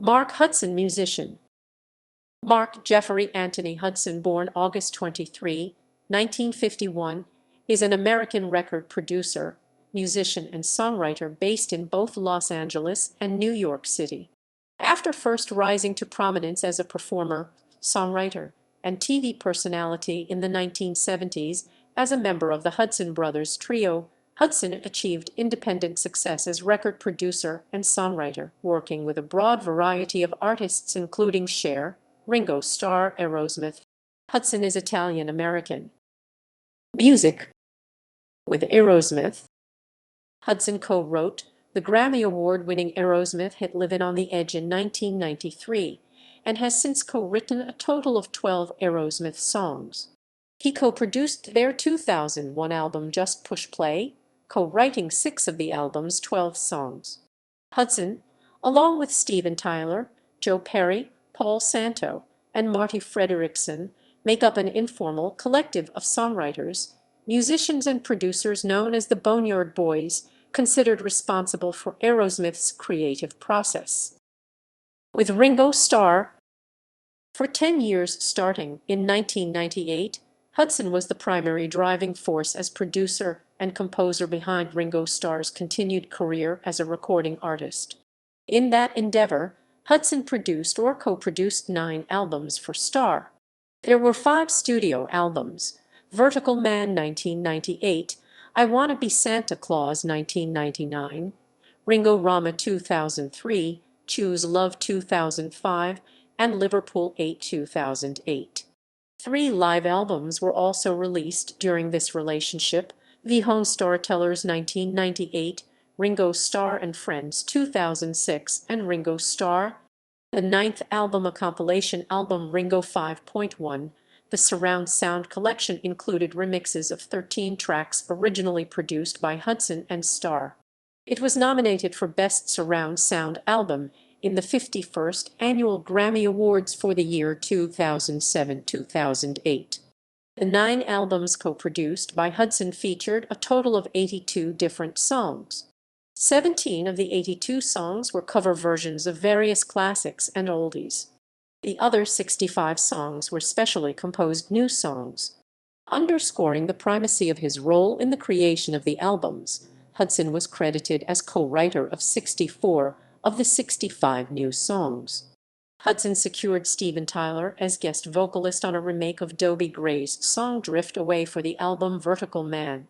Mark Hudson, musician. Mark Jeffery Anthony Hudson, born August 23, 1951, is an American record producer, musician, and songwriter based in both Los Angeles and New York City. After first rising to prominence as a performer, songwriter, and TV personality in the 1970s as a member of the Hudson Brothers trio, Hudson achieved independent success as record producer and songwriter, working with a broad variety of artists including Cher, Ringo Starr, Aerosmith. Hudson is Italian-American. Music. With Aerosmith, Hudson co-wrote the Grammy Award-winning Aerosmith hit "Livin' on the Edge" in 1993 and has since co-written a total of 12 Aerosmith songs. He co-produced their 2001 album Just Push Play, co-writing 6 of the album's 12 songs. Hudson, along with Steven Tyler, Joe Perry, Paul Santo, and Marty Frederiksen, make up an informal collective of songwriters, musicians, and producers known as the Boneyard Boys, considered responsible for Aerosmith's creative process. With Ringo Starr, for 10 years starting in 1998, Hudson was the primary driving force as producer and composer behind Ringo Starr's continued career as a recording artist. In that endeavor, Hudson produced or co-produced 9 albums for Starr. There were 5 studio albums: Vertical Man 1998, I Wanna Be Santa Claus 1999, Ringo Rama 2003, Choose Love 2005, and Liverpool 8 2008. 3 live albums were also released during this relationship: Home Storytellers 1998, Ringo Starr and Friends 2006, and Ringo Starr. The 9th album, a compilation album, Ringo 5.1, the surround sound collection, included remixes of 13 tracks originally produced by Hudson and Starr. It was nominated for Best Surround Sound Album in the 51st Annual Grammy Awards for the year 2007-2008. The 9 albums co-produced by Hudson featured a total of 82 different songs. 17 of the 82 songs were cover versions of various classics and oldies. The other 65 songs were specially composed new songs. Underscoring the primacy of his role in the creation of the albums, Hudson was credited as co-writer of 64 of the 65 new songs. Hudson secured Steven Tyler as guest vocalist on a remake of Dobie Gray's song Drift Away for the album Vertical Man.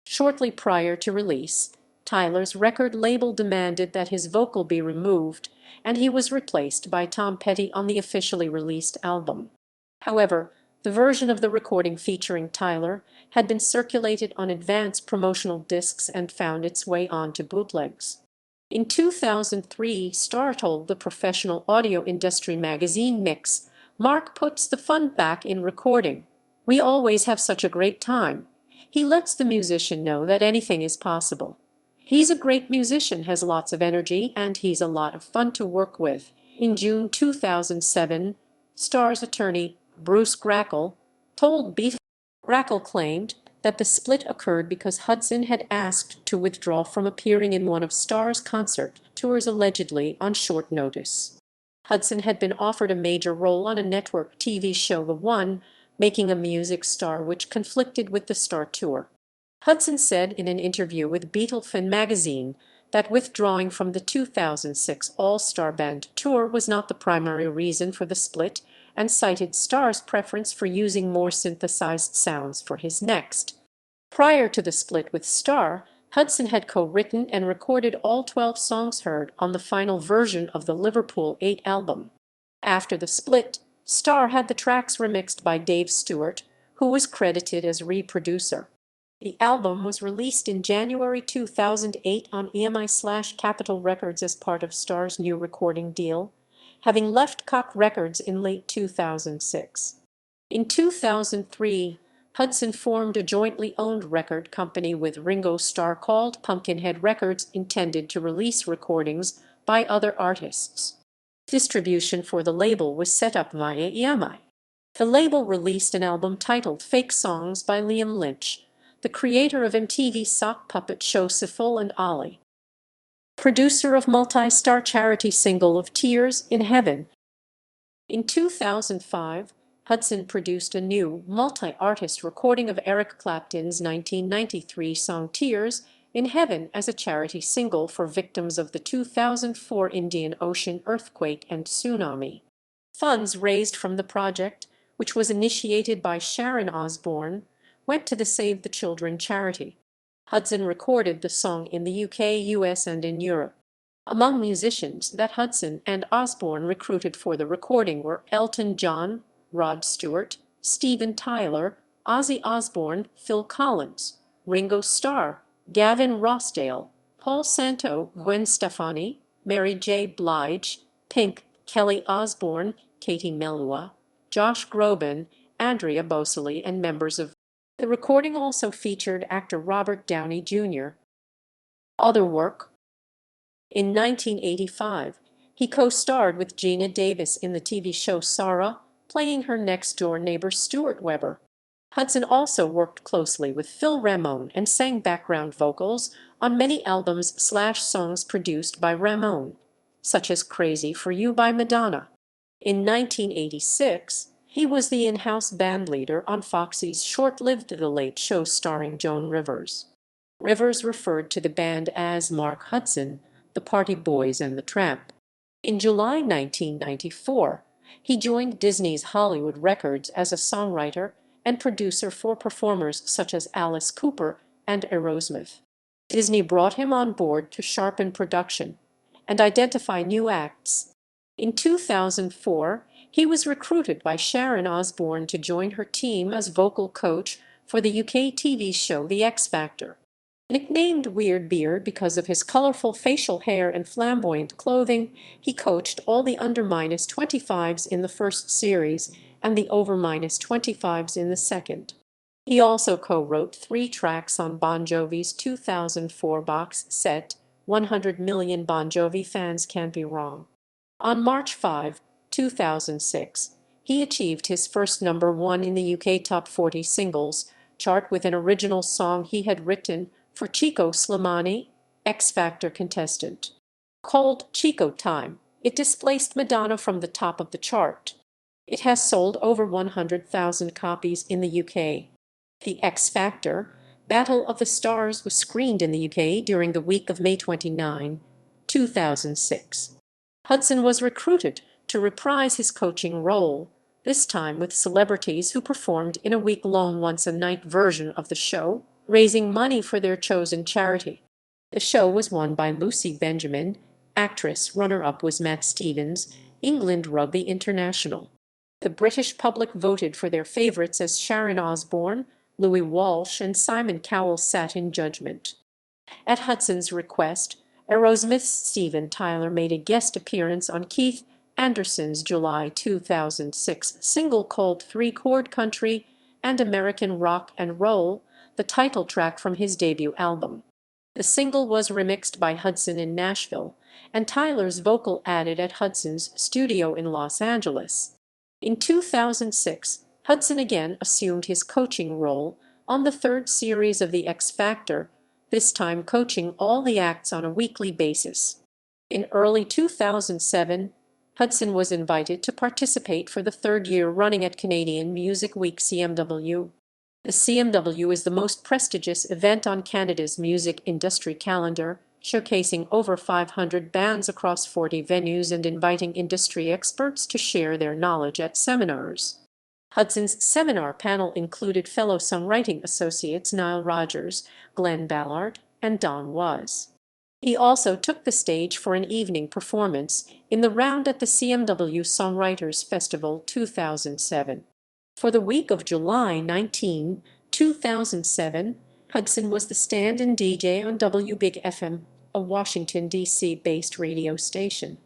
Shortly prior to release, Tyler's record label demanded that his vocal be removed, and he was replaced by Tom Petty on the officially released album. However, the version of the recording featuring Tyler had been circulated on advance promotional discs and found its way onto bootlegs. In 2003, Starr told the professional audio industry magazine Mix, "Mark puts the fun back in recording. We always have such a great time. He lets the musician know that anything is possible. He's a great musician, has lots of energy, and he's a lot of fun to work with." In June 2007, Starr's attorney, Bruce Grackle, told Beat. Grackle claimed that the split occurred because Hudson had asked to withdraw from appearing in one of Starr's concert tours, allegedly on short notice. Hudson had been offered a major role on a network TV show, The One, Making a Music Star, which conflicted with the Starr tour. Hudson said in an interview with Beatlefan magazine that withdrawing from the 2006 All-Star Band tour was not the primary reason for the split, and cited Starr's preference for using more synthesized sounds for his next. Prior to the split with Starr, Hudson had co-written and recorded all 12 songs heard on the final version of the Liverpool 8 album. After the split, Starr had the tracks remixed by Dave Stewart, who was credited as reproducer. The album was released in January 2008 on EMI/Capitol Records as part of Starr's new recording deal, having left Cock Records in late 2006. In 2003, Hudson formed a jointly owned record company with Ringo Starr called Pumpkinhead Records, intended to release recordings by other artists. Distribution for the label was set up via EMI. The label released an album titled Fake Songs by Liam Lynch, the creator of MTV's sock puppet show Siful and Ollie. producer of multi-star charity single of Tears in Heaven. In 2005, Hudson produced a new, multi-artist recording of Eric Clapton's 1993 song Tears in Heaven as a charity single for victims of the 2004 Indian Ocean earthquake and tsunami. Funds raised from the project, which was initiated by Sharon Osbourne, went to the Save the Children charity. Hudson recorded the song in the UK, US, and in Europe. Among musicians that Hudson and Osbourne recruited for the recording were Elton John, Rod Stewart, Steven Tyler, Ozzy Osbourne, Phil Collins, Ringo Starr, Gavin Rossdale, Paul Santo, Gwen Stefani, Mary J. Blige, Pink, Kelly Osbourne, Katie Melua, Josh Groban, Andrea Bocelli, and members of. The recording also featured actor Robert Downey Jr. Other work. In 1985, he co-starred with Gina Davis in the TV show Sarah, playing her next-door neighbor Stuart Weber. Hudson also worked closely with Phil Ramone and sang background vocals on many albums/songs produced by Ramone, such as Crazy for You by Madonna. In 1986, he was the in-house bandleader on Foxy's short-lived The Late Show starring Joan Rivers. Rivers referred to the band as Mark Hudson, the Party Boys and the Tramp. In July 1994, he joined Disney's Hollywood Records as a songwriter and producer for performers such as Alice Cooper and Aerosmith. Disney brought him on board to sharpen production and identify new acts. In 2004, he was recruited by Sharon Osbourne to join her team as vocal coach for the UK TV show The X Factor. Nicknamed Weird Beard because of his colorful facial hair and flamboyant clothing, he coached all the under-25s in the first series and the over-25s in the second. He also co-wrote 3 tracks on Bon Jovi's 2004 box set, 100 Million Bon Jovi Fans Can't Be Wrong. On March 5, 2006, he achieved his first #1 in the UK Top 40 Singles chart with an original song he had written for Chico Slimani, X Factor contestant. Called Chico Time, it displaced Madonna from the top of the chart. It has sold over 100,000 copies in the UK. The X Factor, Battle of the Stars was screened in the UK during the week of May 29, 2006. Hudson was recruited to reprise his coaching role, this time with celebrities who performed in a week-long once-a-night version of the show, raising money for their chosen charity. The show was won by Lucy Benjamin, actress. Runner-up was Matt Stevens, England Rugby International. The British public voted for their favourites as Sharon Osbourne, Louis Walsh, and Simon Cowell sat in judgment. At Hudson's request, Aerosmith's Steven Tyler made a guest appearance on Keith Anderson's July 2006 single called Three-Chord Country and American Rock and Roll, the title track from his debut album. The single was remixed by Hudson in Nashville, and Tyler's vocal added at Hudson's studio in Los Angeles. In 2006, Hudson again assumed his coaching role on the 3rd series of The X Factor, this time coaching all the acts on a weekly basis. In early 2007, Hudson was invited to participate for the 3rd year running at Canadian Music Week CMW. The CMW is the most prestigious event on Canada's music industry calendar, showcasing over 500 bands across 40 venues and inviting industry experts to share their knowledge at seminars. Hudson's seminar panel included fellow songwriting associates Nile Rodgers, Glenn Ballard, and Don Was. He also took the stage for an evening performance in the round at the CMW Songwriters Festival 2007. For the week of July 19, 2007, Hudson was the stand-in DJ on WBig FM, a Washington, D.C.-based radio station.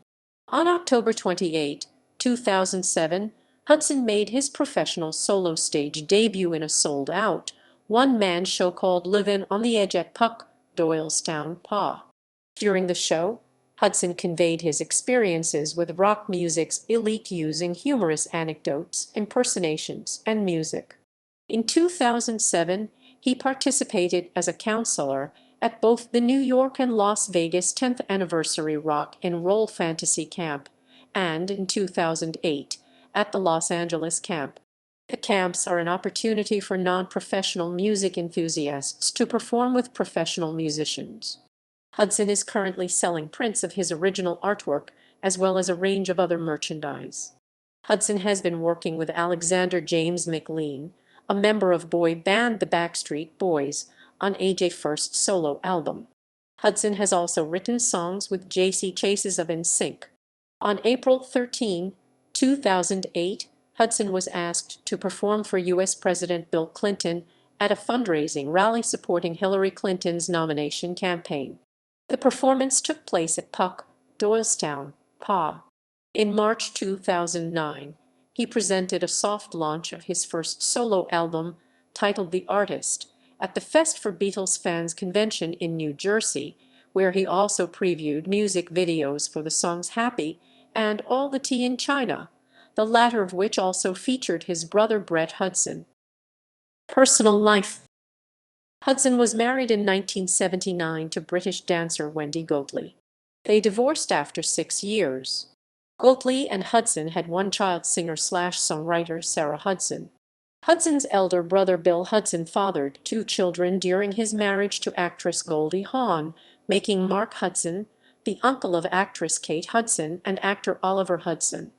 On October 28, 2007, Hudson made his professional solo stage debut in a sold-out, one-man show called Livin' on the Edge at Puck, Doylestown, PA. During the show, Hudson conveyed his experiences with rock music's elite using humorous anecdotes, impersonations, and music. In 2007, he participated as a counselor at both the New York and Las Vegas 10th Anniversary Rock and Roll Fantasy Camp, and in 2008 at the Los Angeles Camp. The camps are an opportunity for non-professional music enthusiasts to perform with professional musicians. Hudson is currently selling prints of his original artwork as well as a range of other merchandise. Hudson has been working with Alexander James McLean, a member of boy band the Backstreet Boys, on AJ's first solo album. Hudson has also written songs with J.C. Chases of NSYNC. On April 13, 2008, Hudson was asked to perform for U.S. President Bill Clinton at a fundraising rally supporting Hillary Clinton's nomination campaign. The performance took place at Puck, Doylestown, PA. In March 2009, he presented a soft launch of his first solo album, titled The Artist, at the Fest for Beatles Fans convention in New Jersey, where he also previewed music videos for the songs Happy and All the Tea in China, the latter of which also featured his brother Brett Hudson. Personal life. Hudson was married in 1979 to British dancer Wendy Goatley. They divorced after 6 years. Goatley and Hudson had one child, singer-songwriter Sarah Hudson. Hudson's elder brother Bill Hudson fathered 2 children during his marriage to actress Goldie Hawn, making Mark Hudson the uncle of actress Kate Hudson and actor Oliver Hudson.